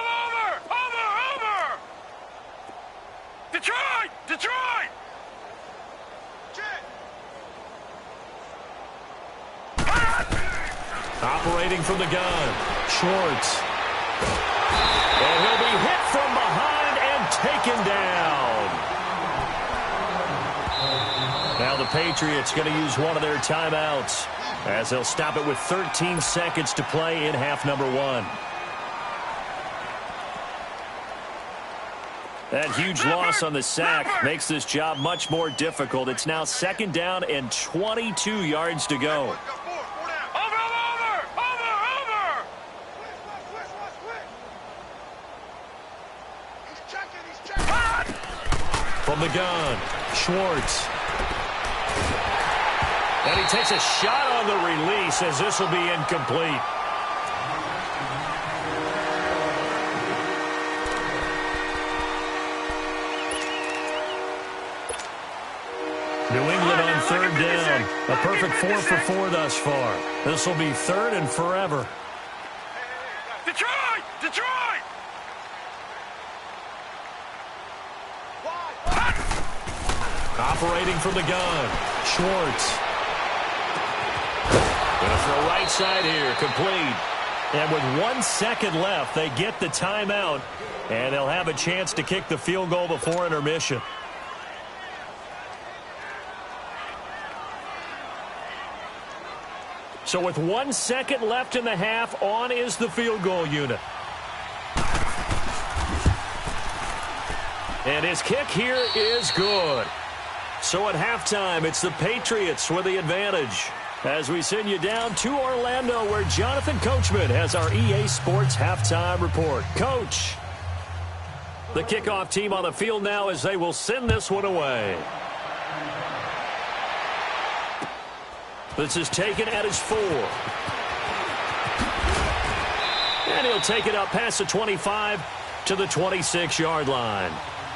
Speaker 7: Detroit!
Speaker 1: Operating from the gun, Schwartz. And he'll be hit from behind and taken down. Now the Patriots going to use one of their timeouts. as they'll stop it with 13 seconds to play in half number 1. That huge loss on the sack makes this job much more difficult. It's now 2nd down and 22 yards to go. From the gun, Schwartz. And he takes a shot on the release as this will be incomplete. New England on 3rd down. A perfect 4 for 4 thus far. This will be 3rd and forever.
Speaker 7: Detroit! Detroit!
Speaker 1: Operating from the gun, Schwartz. Gonna throw right side here, complete. And with 1 second left, they get the timeout, and they'll have a chance to kick the field goal before intermission. So with 1 second left in the half, on is the field goal unit. And his kick here is good. So at halftime, it's the Patriots with the advantage. As we send you down to Orlando, where Jonathan Coachman has our EA Sports halftime report. Coach, the kickoff team on the field now as they will send this one away. This is taken at his 4. And he'll take it up past the 25 to the 26-yard line.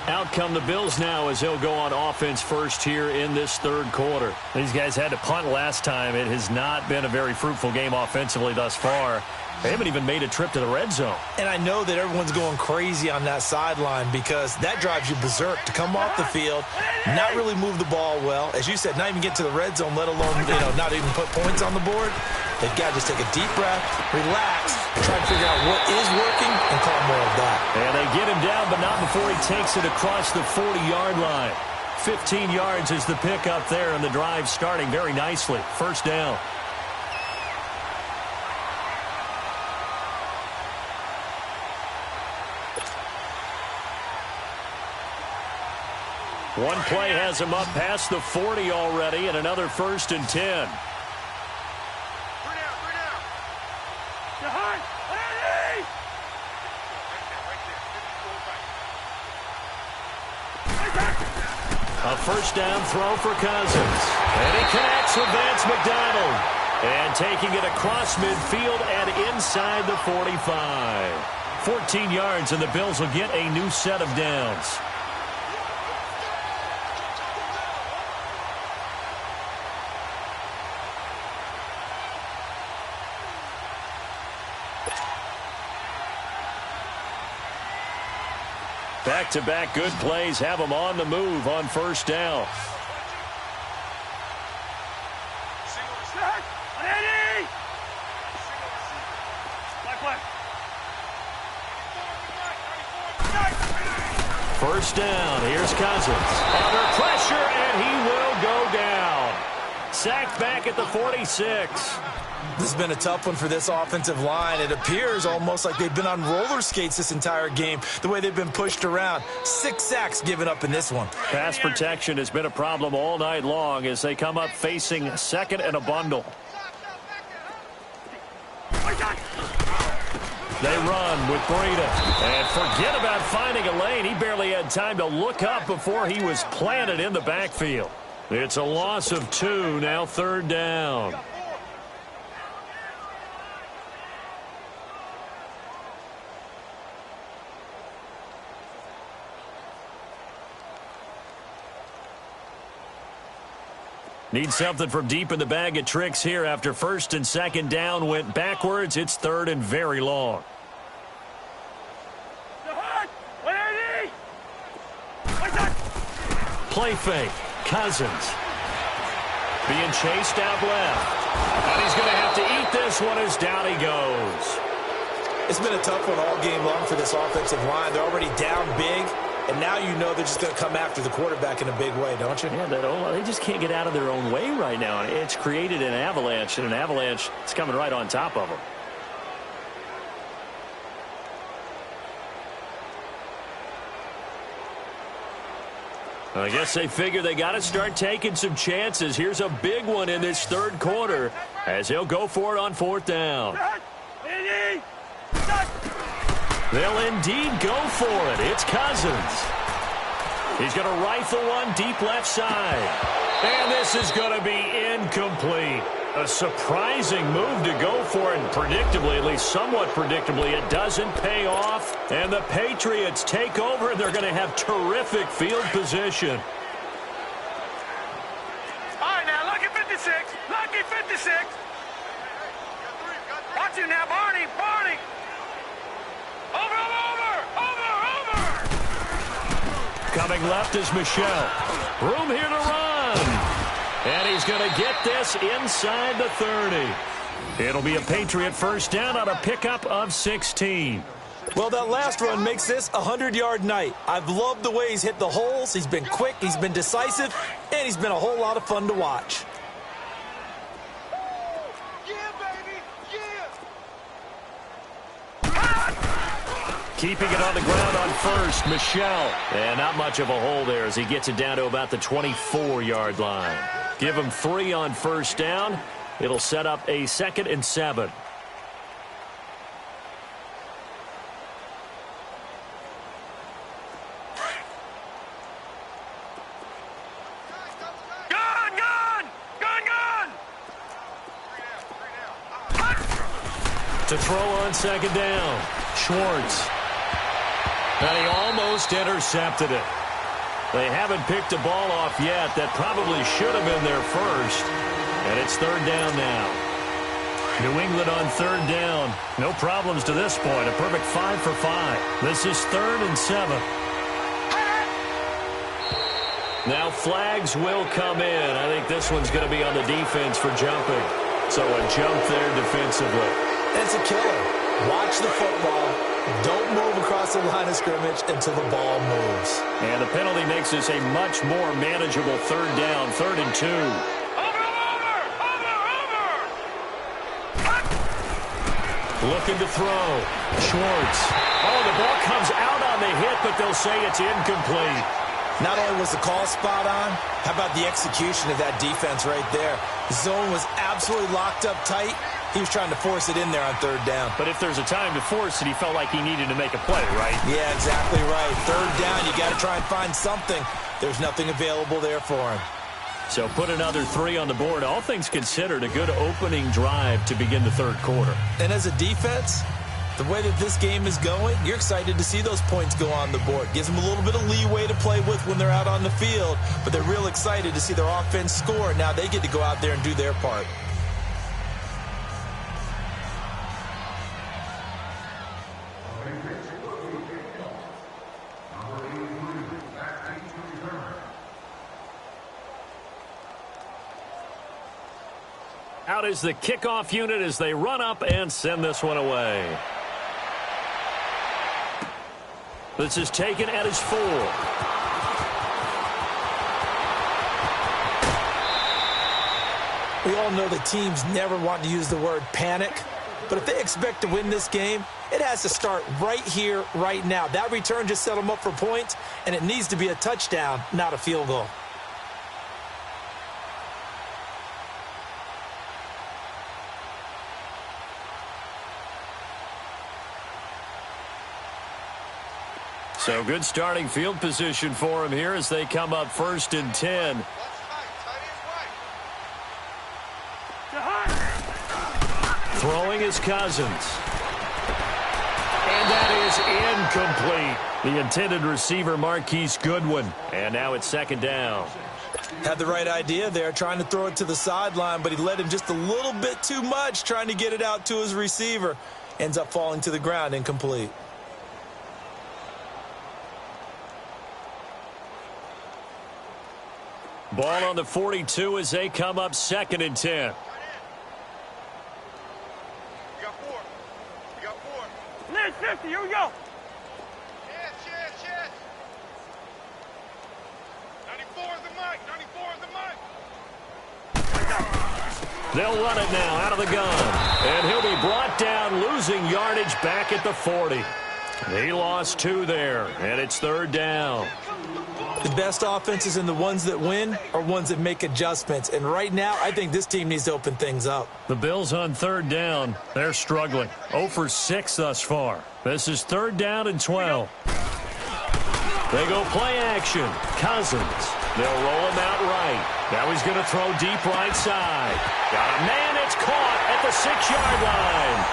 Speaker 1: Out come the Bills now as they'll go on offense first here in this 3rd quarter. These guys had to punt last time. It has not been a very fruitful game offensively thus far. They haven't even made a trip to the red zone.
Speaker 6: And I know that everyone's going crazy on that sideline because that drives you berserk to come off the field, not really move the ball well. As you said, not even get to the red zone, let alone, not even put points on the board. They've got to just take a deep breath, relax, and try to figure out what is working and call more of that.
Speaker 1: And they get him down, but not before he takes it across the 40-yard line. 15 yards is the pickup there, and the drive starting very nicely. 1st down. One play has him up past the 40 already, and another 1st and 10. A 1st down throw for Cousins. And he connects with Vance McDonald. And taking it across midfield and inside the 45. 14 yards, and the Bills will get a new set of downs. Back-to-back good plays have them on the move on 1st down. First down. Here's Cousins. Under pressure, and he will go down. Sacked back at the 46.
Speaker 6: This has been a tough one for this offensive line. It appears almost like they've been on roller skates this entire game, the way they've been pushed around. 6 sacks given up in this one.
Speaker 1: Pass protection has been a problem all night long as they come up facing 2nd and a bundle. They run with Breida. And forget about finding a lane. He barely had time to look up before he was planted in the backfield. It's a loss of 2, now 3rd down. Need something from deep in the bag of tricks here after 1st and 2nd down went backwards. It's 3rd and very long. Play fake. Cousins. Being chased out left. And he's going to have to eat this one as down he goes.
Speaker 6: It's been a tough one all game long for this offensive line. They're already down big. and now you know they're just going to come after the quarterback in a big way, don't you?
Speaker 1: Yeah, they just can't get out of their own way right now. It's created an avalanche, and an avalanche is coming right on top of them. I guess they figure they got to start taking some chances. Here's a big one in this third quarter as he'll go for it on fourth down. They'll indeed go for it. It's Cousins. He's going to rifle one deep left side. And this is going to be incomplete. A surprising move to go for it, and predictably, at least somewhat predictably, it doesn't pay off. And the Patriots take over, and they're going to have terrific field position.
Speaker 7: All right, now, lucky 56. Lucky 56. Watch it now, Barney. Barney. Over.
Speaker 1: Coming left is Michelle. Room here to run. And he's going to get this inside the 30. It'll be a Patriot first down on a pickup of 16.
Speaker 6: Well, that last run makes this a 100-yard night. I've loved the way he's hit the holes. He's been quick, he's been decisive, and he's been a whole lot of fun to watch.
Speaker 1: Keeping it on the ground on first, Michelle. And not much of a hole there as he gets it down to about the 24-yard line. Give him 3 on first down. It'll set up a 2nd and 7. To throw on 2nd down, Schwartz. And he almost intercepted it. They haven't picked a ball off yet. That probably should have been their first. And it's 3rd down now. New England on 3rd down. No problems to this point. A perfect 5 for 5. This is 3rd and 7. Now flags will come in. I think this one's going to be on the defense for jumping. So a jump there defensively.
Speaker 6: It's a killer. Watch the football. Don't move across the line of scrimmage until the ball moves.
Speaker 1: And the penalty makes this a much more manageable 3rd down, 3rd and 2. Looking to throw. Schwartz. Oh, the ball comes out on the hit, but they'll say it's incomplete.
Speaker 6: Not only was the call spot on, how about the execution of that defense right there? The zone was absolutely locked up tight. He was trying to force it in there on 3rd down.
Speaker 1: But if there's a time to force it, he felt like he needed to make a play, right?
Speaker 6: Yeah, exactly right. 3rd down, you got to try and find something. There's nothing available there for him.
Speaker 1: So put another 3 on the board. All things considered, a good opening drive to begin the 3rd quarter.
Speaker 6: And as a defense, the way that this game is going, you're excited to see those points go on the board. Gives them a little bit of leeway to play with when they're out on the field, but they're real excited to see their offense score. Now they get to go out there and do their part.
Speaker 1: Out is the kickoff unit as they run up and send this one away. This is taken at his 4.
Speaker 6: We all know the teams never want to use the word panic, but if they expect to win this game, it has to start right here, right now. That return just set them up for points, and it needs to be a touchdown, not a field goal.
Speaker 1: So good starting field position for him here as they come up 1st and 10. Throwing is Cousins. And that is incomplete. The intended receiver, Marquise Goodwin. And now it's 2nd down.
Speaker 6: Had the right idea there, trying to throw it to the sideline, but he led him just a little bit too much, trying to get it out to his receiver. Ends up falling to the ground, incomplete.
Speaker 1: Ball on the 42 as they come up 2nd and 10.
Speaker 7: You got 4. Next 50, here we go. Yes.
Speaker 1: They'll run it now out of the gun. And he'll be brought down, losing yardage back at the 40. He lost 2 there, and it's 3rd down.
Speaker 6: The best offenses and the ones that win are ones that make adjustments. And right now, I think this team needs to open things up.
Speaker 1: The Bills on 3rd down. They're struggling. 0 for 6 thus far. This is 3rd down and 12. They go play action. Cousins. They'll roll him out right. Now he's going to throw deep right side. Got a man. It's caught at the 6-yard line.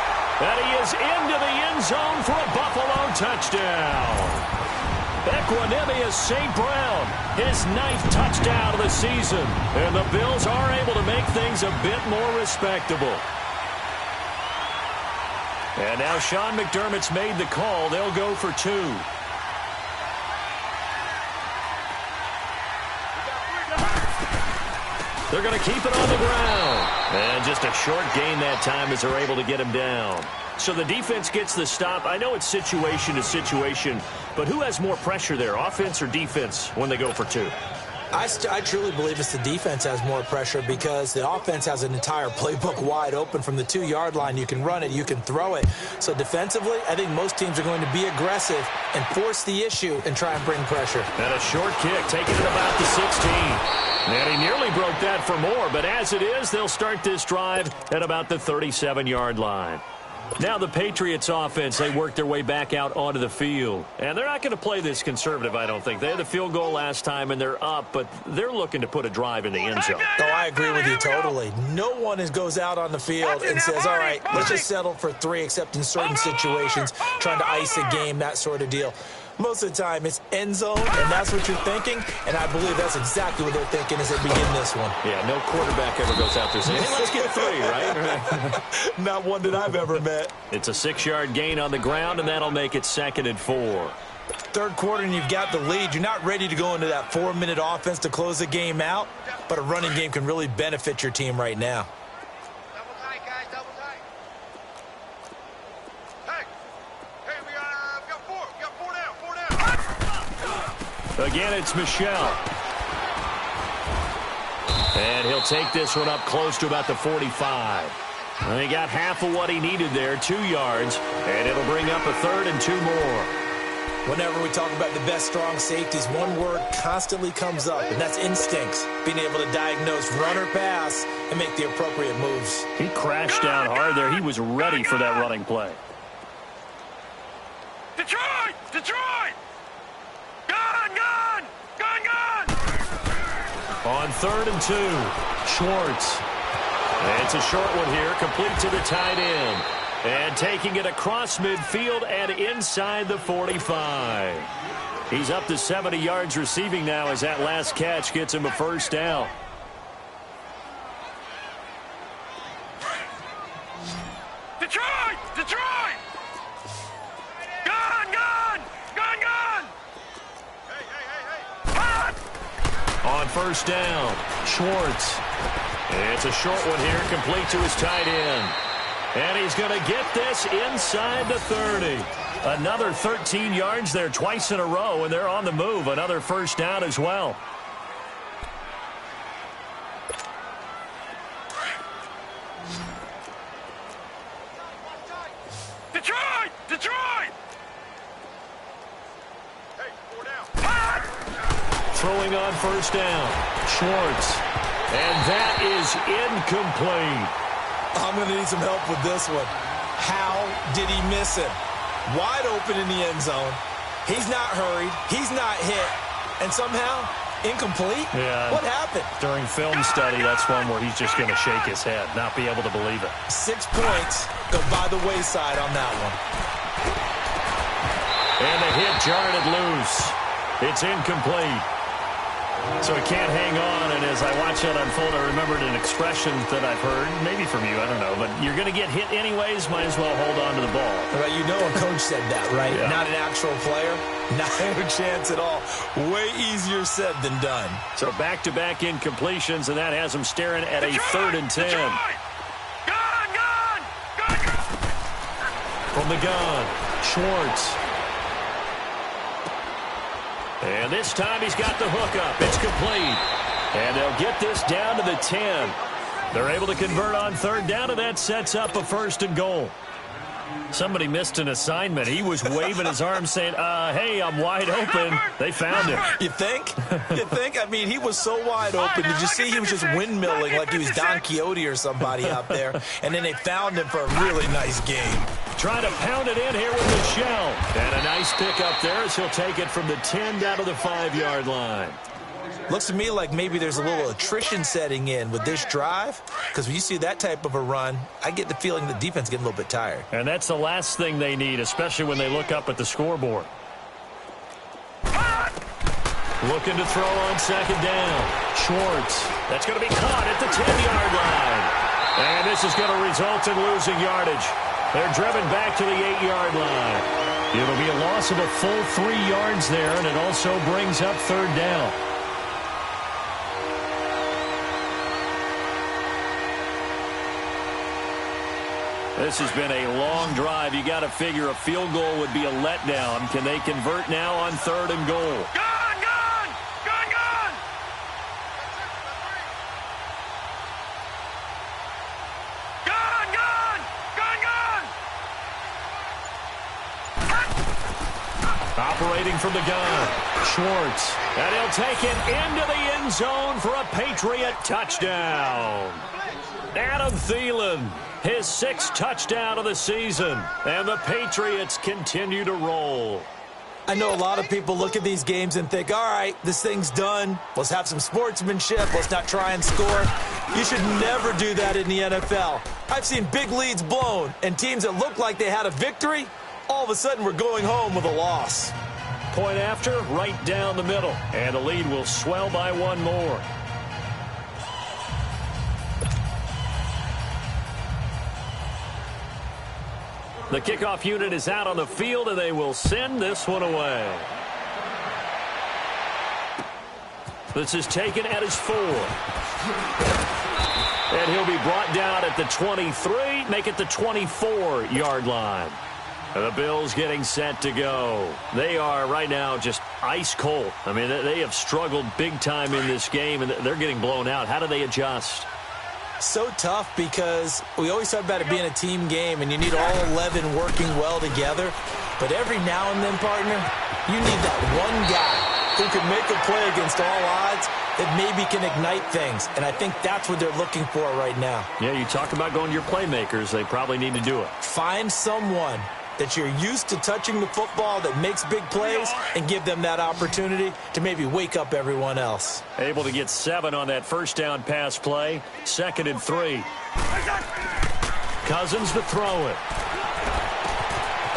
Speaker 1: And he is into the end zone for a Buffalo touchdown. Equanimous St. Brown, his 9th touchdown of the season. And the Bills are able to make things a bit more respectable. And now Sean McDermott's made the call. They'll go for 2. They're going to keep it on the ground. And just a short gain that time as they're able to get him down. So the defense gets the stop. I know it's situation to situation, but who has more pressure there, offense or defense, when they go for 2?
Speaker 6: I truly believe it's the defense has more pressure because the offense has an entire playbook wide open from the 2-yard line. You can run it, you can throw it. So defensively, I think most teams are going to be aggressive and force the issue and try and bring pressure.
Speaker 1: And a short kick, taking it about the 16. And he nearly broke that for more, but as it is, they'll start this drive at about the 37-yard line. Now the Patriots offense, they work their way back out onto the field. And they're not going to play this conservative, I don't think. They had the field goal last time, and they're up, but they're looking to put a drive in the end zone.
Speaker 6: Oh, I agree with you totally. No one goes out on the field and says, all right, let's just settle for 3, except in certain situations, trying to ice a game, that sort of deal. Most of the time, it's end zone, and that's what you're thinking, and I believe that's exactly what they're thinking as they begin this one.
Speaker 1: Yeah, no quarterback ever goes out there saying, hey, let's get 3, right?
Speaker 6: Not one that I've ever met.
Speaker 1: It's a 6-yard gain on the ground, and that'll make it 2nd and 4.
Speaker 6: Third quarter, and you've got the lead. You're not ready to go into that 4-minute offense to close the game out, but a running game can really benefit your team right now.
Speaker 1: Again, it's Michel. And he'll take this one up close to about the 45. And he got half of what he needed there, 2 yards, and it'll bring up a 3rd and 2 more.
Speaker 6: Whenever we talk about the best strong safeties, one word constantly comes up, and that's instincts. Being able to diagnose run or pass and make the appropriate moves.
Speaker 1: He crashed down hard there. He was ready for that running play.
Speaker 7: Detroit! Detroit! Gun! Gun! Gun! Gun!
Speaker 1: On 3rd and 2, Schwartz. And it's a short one here, complete to the tight end. And taking it across midfield and inside the 45. He's up to 70 yards receiving now as that last catch gets him a 1st down.
Speaker 7: Detroit! Detroit! Gun! Gun! Gun! Gun! Hey!
Speaker 1: On 1st down, Schwartz. It's a short one here, complete to his tight end. And he's going to get this inside the 30. Another 13 yards there twice in a row, and they're on the move. Another 1st down as well.
Speaker 7: Detroit! Detroit! Hey, 4 down.
Speaker 1: Throwing on 1st down, Schwartz. And that is incomplete.
Speaker 6: I'm going to need some help with this one. How did he miss him? Wide open in the end zone. He's not hurried. He's not hit. And somehow, incomplete?
Speaker 1: Yeah.
Speaker 6: What happened?
Speaker 1: During film study, that's one where he's just going to shake his head, not be able to believe it.
Speaker 6: 6 points go by the wayside on that one.
Speaker 1: And the hit jarred it loose. It's incomplete. So he can't hang on, and as I watch that unfold, I remembered an expression that I've heard, maybe from you, I don't know, but you're going to get hit anyways, might as well hold on to the ball.
Speaker 6: Well, you know a coach said that, right?
Speaker 1: Yeah.
Speaker 6: Not an actual player. Not a chance at all. Way easier said than done.
Speaker 1: So back-to-back incompletions, and that has him staring at a 3rd and 10.
Speaker 7: Gun! Gun! Gun!
Speaker 1: From the gun, Schwartz. And this time he's got the hook up. It's complete. And they'll get this down to the 10. They're able to convert on third down, and that sets up a 1st and goal. Somebody missed an assignment. He was waving his arms saying, hey, I'm wide open. They found him.
Speaker 6: You think? You think? I mean, he was so wide open. Did you see he was just windmilling like he was Don Quixote or somebody out there? And then they found him for a really nice game.
Speaker 1: Trying to pound it in here with Michelle. And a nice pick up there as he'll take it from the 10 down to the 5-yard line.
Speaker 6: Looks to me like maybe there's a little attrition setting in with this drive, because when you see that type of a run, I get the feeling the defense is getting a little bit tired.
Speaker 1: And that's the last thing they need, especially when they look up at the scoreboard. Looking to throw on 2nd down. Schwartz. That's going to be caught at the 10-yard line. And this is going to result in losing yardage. They're driven back to the 8-yard line. It'll be a loss of a full 3 yards there, and it also brings up 3rd down. This has been a long drive. You got to figure a field goal would be a letdown. Can they convert now on 3rd and goal?
Speaker 7: Gone, gone! Gone, gone! Gone, gone! Gone, gone!
Speaker 1: Operating from the gun, Schwartz. And he'll take it into the end zone for a Patriot touchdown. Adam Thielen, his 6th touchdown of the season. And the Patriots continue to roll.
Speaker 6: I know a lot of people look at these games and think, all right, this thing's done. Let's have some sportsmanship. Let's not try and score. You should never do that in the NFL. I've seen big leads blown, and teams that looked like they had a victory, all of a sudden we're going home with a loss.
Speaker 1: Point after, right down the middle. And the lead will swell by 1 more. The kickoff unit is out on the field, and they will send this one away. This is taken at his 4. And he'll be brought down at the 23, make it the 24-yard line. And the Bills getting set to go. They are right now just ice cold. I mean, they have struggled big time in this game, and they're getting blown out. How do they adjust?
Speaker 6: So tough, because we always talk about it being a team game and you need all 11 working well together. But every now and then, partner, you need that one guy who can make a play against all odds that maybe can ignite things. And I think that's what they're looking for right now.
Speaker 1: Yeah, you talk about going to your playmakers. They probably need to do it.
Speaker 6: Find someone that you're used to touching the football that makes big plays and give them that opportunity to maybe wake up everyone else.
Speaker 1: Able to get 7 on that 1st down pass play. 2nd and 3. Cousins to throw it.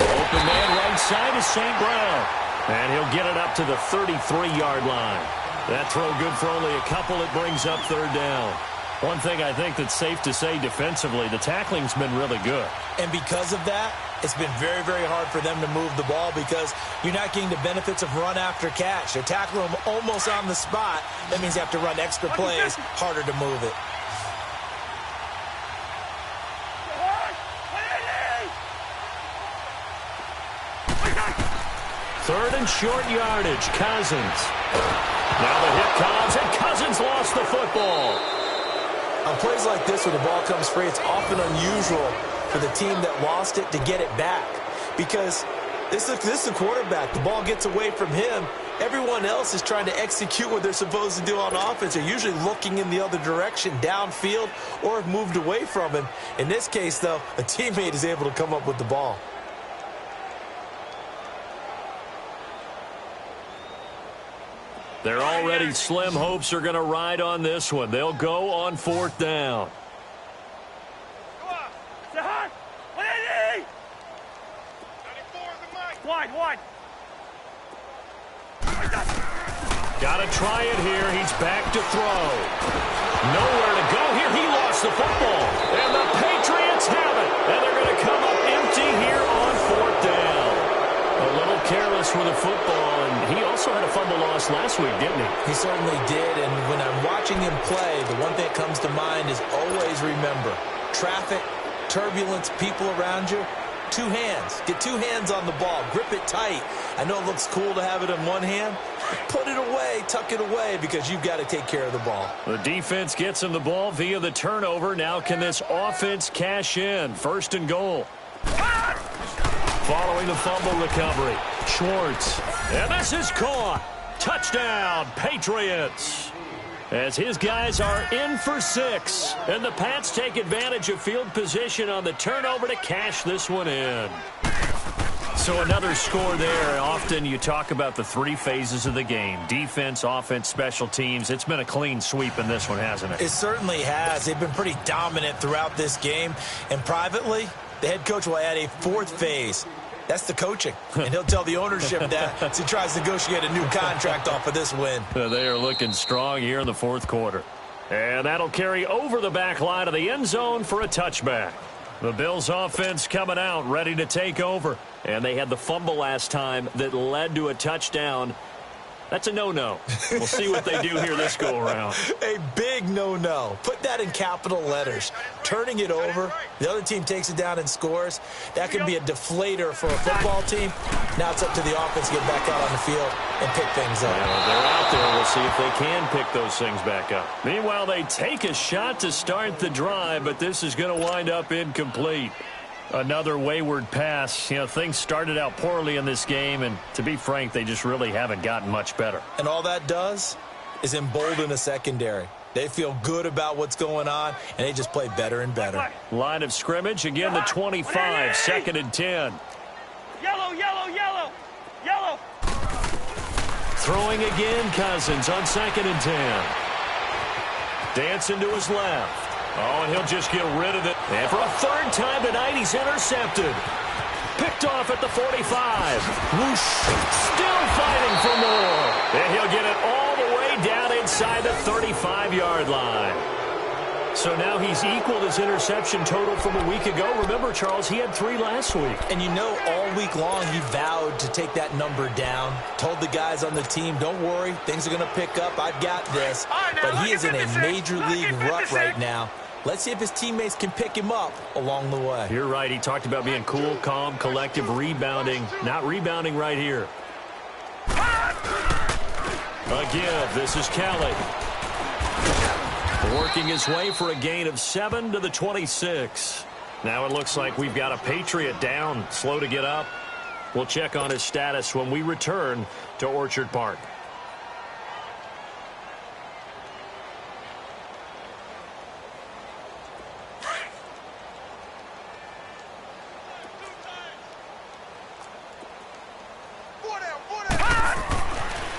Speaker 1: Open man right side is St. Brown. And he'll get it up to the 33-yard line. That throw good for only a couple. It brings up 3rd down. One thing I think that's safe to say defensively, the tackling's been really good.
Speaker 6: And because of that, it's been very, very hard for them to move the ball because you're not getting the benefits of run after catch. They're tackling them almost on the spot. That means you have to run extra plays, harder to move it.
Speaker 1: Third and short yardage, Cousins. Now the hit comes, and Cousins lost the football.
Speaker 6: On plays like this where the ball comes free, it's often unusual for the team that lost it to get it back. Because this is the quarterback. The ball gets away from him. Everyone else is trying to execute what they're supposed to do on offense. They're usually looking in the other direction, downfield, or have moved away from him. In this case, though, a teammate is able to come up with the ball.
Speaker 1: Their already slim hopes are going to ride on this one. They'll go on 4th down.
Speaker 7: Wide.
Speaker 1: Got to try it here. He's back to throw. Nowhere to go here. He lost the football. And the Patriots have it. And they're going to come up empty here on 4th down. A little careless with the football. And he also had a fumble loss last week, didn't he?
Speaker 6: He certainly did. And when I'm watching him play, the one thing that comes to mind is always remember, traffic, turbulence, people around you. two hands. Get two hands on the ball. Grip it tight. I know it looks cool to have it in one hand. Put it away, tuck it away, because you've got to take care of the ball.
Speaker 1: The defense gets him the ball via the turnover. Now can this offense cash in? First and goal. Following the fumble recovery, Schwartz. And this is caught. Touchdown, Patriots. As his guys are in for 6. And the Pats take advantage of field position on the turnover to cash this one in. So another score there. Often you talk about the 3 phases of the game. Defense, offense, special teams. It's been a clean sweep in this one, hasn't it?
Speaker 6: It certainly has. They've been pretty dominant throughout this game. And privately, the head coach will add a 4th phase. That's the coaching. And he'll tell the ownership that as he tries to negotiate a new contract off of this win.
Speaker 1: They are looking strong here in the 4th quarter. And that'll carry over the back line of the end zone for a touchback. The Bills offense coming out, ready to take over. And they had the fumble last time that led to a touchdown. That's a no-no. We'll see what they do here this go-around.
Speaker 6: A big no-no. Put that in capital letters. Turning it over, the other team takes it down and scores. That can be a deflator for a football team. Now it's up to the offense to get back out on the field and pick things up.
Speaker 1: Well, they're out there. We'll see if they can pick those things back up. Meanwhile, they take a shot to start the drive, but this is going to wind up incomplete. Another wayward pass. You know, things started out poorly in this game, and to be frank, they just really haven't gotten much better.
Speaker 6: And all that does is embolden a secondary. They feel good about what's going on, and they just play better and better.
Speaker 1: Line of scrimmage, again the 25, 2nd and 10.
Speaker 7: Yellow, yellow, yellow, yellow.
Speaker 1: Throwing again, Cousins on 2nd and 10. Dancing to his left. Oh, and he'll just get rid of it. And for a 3rd time tonight, he's intercepted. Picked off at the 45. Whoosh. Still fighting for more. And he'll get it all the way down inside the 35-yard line. So now he's equaled his interception total from a week ago. Remember, Charles, he had 3 last week.
Speaker 6: And you know, all week long he vowed to take that number down. Told the guys on the team, don't worry, things are going to pick up. I've got this. But he is in a major league rut right now. Let's see if his teammates can pick him up along the way.
Speaker 1: You're right. He talked about being cool, calm, collective, rebounding. Not rebounding right here. Again, this is Kelly. Working his way for a gain of 7 to the 26. Now it looks like we've got a Patriot down, slow to get up. We'll check on his status when we return to Orchard Park.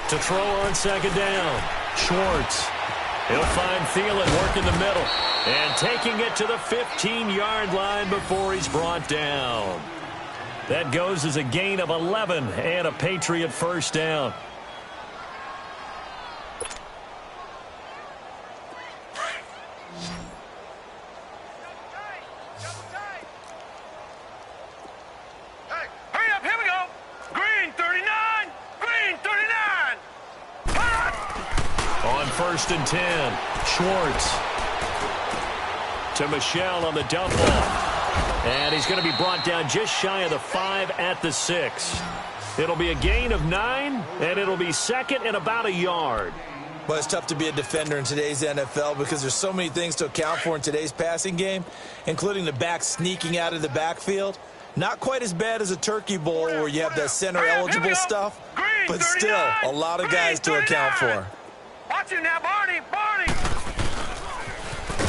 Speaker 1: To throw on 2nd down, Schwartz. He'll find Thielen working the middle and taking it to the 15-yard line before he's brought down. That goes as a gain of 11 and a Patriot 1st down.
Speaker 7: Hurry up, here we go. Green 39, green 39.
Speaker 1: On 1st and 10, Schwartz to Michelle on the dump off. And he's going to be brought down just shy of the 5 at the 6. It'll be a gain of 9, and it'll be 2nd and about a yard.
Speaker 6: Well, it's tough to be a defender in today's NFL because there's so many things to account for in today's passing game, including the back sneaking out of the backfield. Not quite as bad as a turkey bowl where you have that center-eligible stuff, but still a lot of guys to account for.
Speaker 7: Watch it now, Barney, Barney.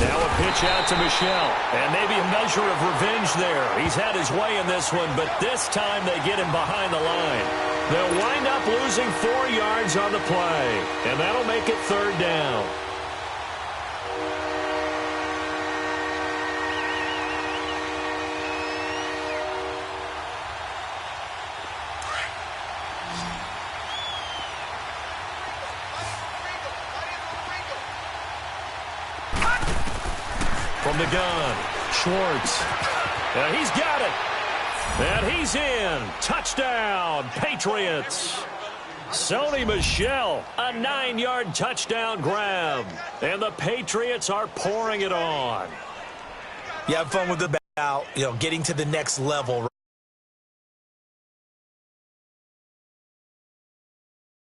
Speaker 1: Now a pitch out to Michelle, and maybe a measure of revenge there. He's had his way in this one, but this time they get him behind the line. They'll wind up losing 4 yards on the play, and that'll make it 3rd down. From the gun, Schwartz. And he's got it. And he's in. Touchdown, Patriots. Sony Michel, a 9-yard touchdown grab. And the Patriots are pouring it on.
Speaker 6: You have fun with the battle, getting to the next level.